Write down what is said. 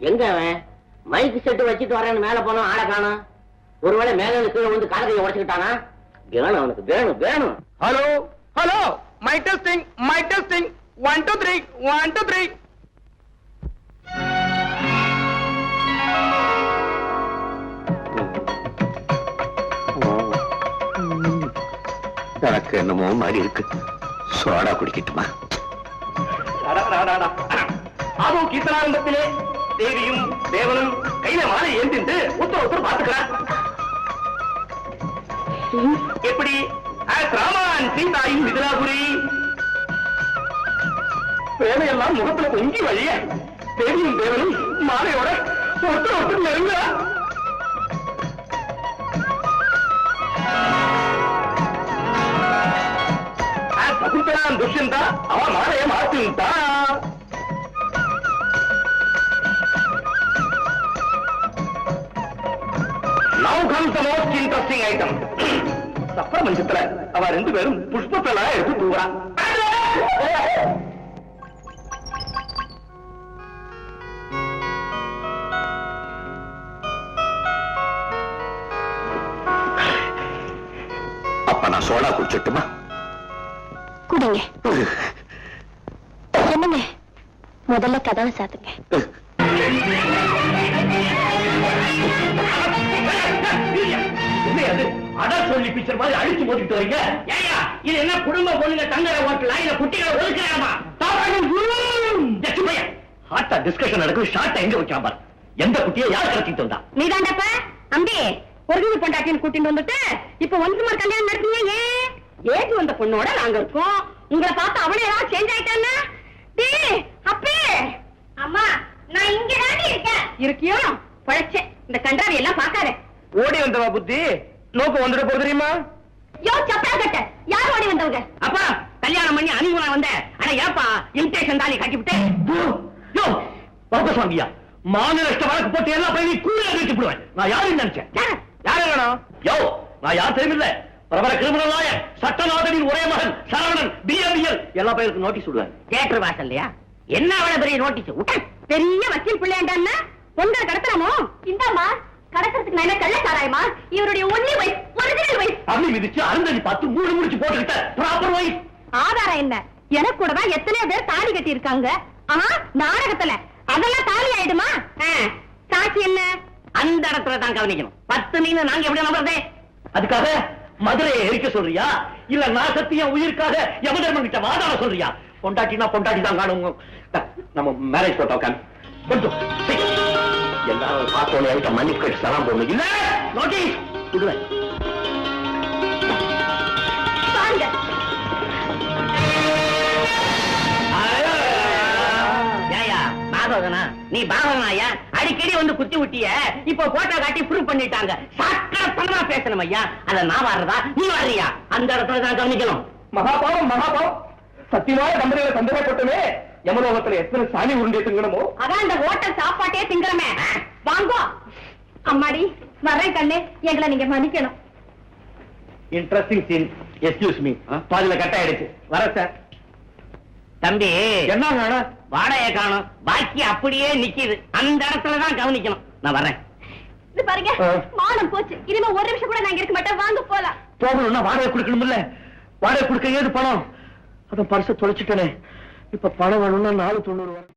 எங்க அவன் மைக்கு செட்டு வச்சுட்டு வரேன்னு மேல போனோம், ஆளை காணோம். ஒருவேளை மேல கீழே வந்து காலகையை உடைச்சுக்கிட்டானா? வேணும், அவனுக்கு வேணும் வேணும். Hello hello, my testing 1 2 3 1 2 3. எனக்கு என்னமோ மாதிரி இருக்கு. சோடா குடிக்கட்டுமா? அதுவும் கீர்த்தனாரம்பத்திலே தேவியும் தேவனும் கையில மாலை ஏந்திட்டு ஒருத்தர் பார்த்துக்கிறார். எப்படி ராமன் சீதாயின் மிதிலாபுரி வேலையெல்லாம் முகத்துல பொங்கி வழிய தேவியும் தேவனும் மாலையோட ஒருத்தர் நெருங்க. சகுந்தலான் துஷ்யந்தா அவன் மாலையை மாற்றிட்டா. Now comes the most interesting item. சப்பர மஞ்சத்துல அவ 2 பேரும் புஷ்பத்தலா எடுத்து தூவா. அப்ப நான் சோடா குடிச்சிட்டுமா? குடிங்க. என்னங்க, முதல்ல கதவை சாத்துங்க. சொல்லி பிக்சர் மாதிரி அழிச்சு போட்டுட்டு வரீங்க. ஏயா இது என்ன குடும்ப பொண்ணுங்க தங்கற ஹோட்டலா இல்ல குட்டிகளை ஒதுக்குறாமா? ஹாட்டா டிஸ்கஷன் நடக்கும். ஷார்ட்டா எங்க வச்சா பாரு. எந்த குட்டியை யார் கடத்திட்டு வந்தா? நீதாண்டப்ப அம்பி ஒரு பொண்டாட்டின்னு கூட்டிட்டு வந்துட்டு இப்ப ஒன்று கல்யாணம் நடத்தீங்க. ஏஜ் வந்த பொண்ணோட நாங்க இருக்கோம். உங்களை பார்த்து அவனே ஏதாவது சேஞ்ச் ஆயிட்டான்னா? அப்பே அம்மா, நான் இங்க தாண்டி இருக்கேன். இருக்கியோ பழைச்ச இந்த கண்டாவி எல்லாம் பார்க்காத. ஓடி வந்தவா புத்தி நோக்கு வந்துட போது தெரியுமா? யோ சப்பா கட்ட, யார் ஓடி வந்தவங்க? அப்பா கல்யாணம் பண்ணி அனுமனா வந்த. ஆனா ஏப்பா இன்விடேஷன் தாலி கட்டி விட்டு. யோ பாப்பா சுவாமியா, மான நஷ்ட வழக்கு போட்டு எல்லாம் போய் நீ கூல வச்சு விடுவேன். நான் யாருன்னு நினைச்சேன்? யாரு வேணும்? யோ நான் யார் தெரியுமில்ல, பிரபல கிரிமினல் லாயர் சட்டநாதனின் ஒரே மகன் சரவணன் பிஎம்பிஎல். எல்லா பேருக்கு நோட்டீஸ் விடுவேன். தியேட்டர் வாசல்லையா? என்ன அவ்வளவு பெரிய நோட்டீஸ் விட்ட? பெரிய வக்கீல் பிள்ளையாண்டான்னா பொங்கல் கடத்தலாமோ? இந்தாமா கடக்கிறதுக்கு நான் கள்ளச்சாராயமா? இவருடைய ஒன்லி வைஃப், ஒரிஜினல் வைஃப். அப்படி விதிச்சு அருந்ததி பார்த்து மூணு முடிச்சு போட்டுக்கிட்ட ப்ராப்பர் வைஃப். ஆதாரம் என்ன? எனக்கு கூட தான் எத்தனை பேர் தாலி கட்டி இருக்காங்க. ஆனா நாடகத்துல அதெல்லாம் தாலி ஆயிடுமா? சாட்சி என்ன? அந்த இடத்துல தான் கவனிக்கணும். 10 மீன் நாங்க எப்படி நம்புறதே? அதுக்காக மதுரையை எரிக்க சொல்றியா? இல்ல நான் சத்தியம் உயிருக்காக யமதர்மன் கிட்ட வாதாட சொல்றியா? பொண்டாட்டினா பொண்டாட்டி தான் காணுங்க. நம்ம மேரேஜ் போட்டோ காமி கொஞ்சம் எல்லாரும் பார்த்தோன்னே என்கிட்ட மன்னிப்பு கேட்டு சலாம் போடணும். இல்ல நோட்டீஸ் விடுவேன். நீ பாவனாயா அடிக்கடி வந்து குத்தி விட்டிய. இப்ப போட்டோ காட்டி ப்ரூவ் பண்ணிட்டாங்க. சக்கரத்தனமா பேசணும் ஐயா. அத நான் வர்றதா நீ வர்றியா? அந்த இடத்துல தான் கவனிக்கணும். மகாபாவம் மகாபாவம். சத்தியமான தம்பதிகளை சந்தேகப்பட்டுமே யமலோகத்துல எத்தனை சாணி உருண்டை திங்கணுமோ? அதான் இந்த ஹோட்டல் சாப்பாட்டே திங்கறமே. வாங்கோ அம்மாடி, வரேன் கண்ணே, எங்களை நீங்க மன்னிக்கணும். Interesting scene. எக்ஸ்கியூஸ் மீ, பாதியில கட் ஆயிடுச்சு. வர சார். தம்பி என்ன வாடகை காணும், பாக்கி அப்படியே நிக்குது. அந்த இடத்துல தான் கவனிக்கணும். நான் வரேன். இது பாருங்க, மானம் போச்சு. இனிமே ஒரு நிமிஷம் கூட நாங்க இருக்க மாட்டோம். வாங்க போலாம். போகணும்னா வாடகை கொடுக்கணும் இல்ல? வாடகை கொடுக்க ஏது பணம்? அத பரிசு தொலைச்சிட்டனே. இப்ப பணம் வேணும்னா 490 வரும்.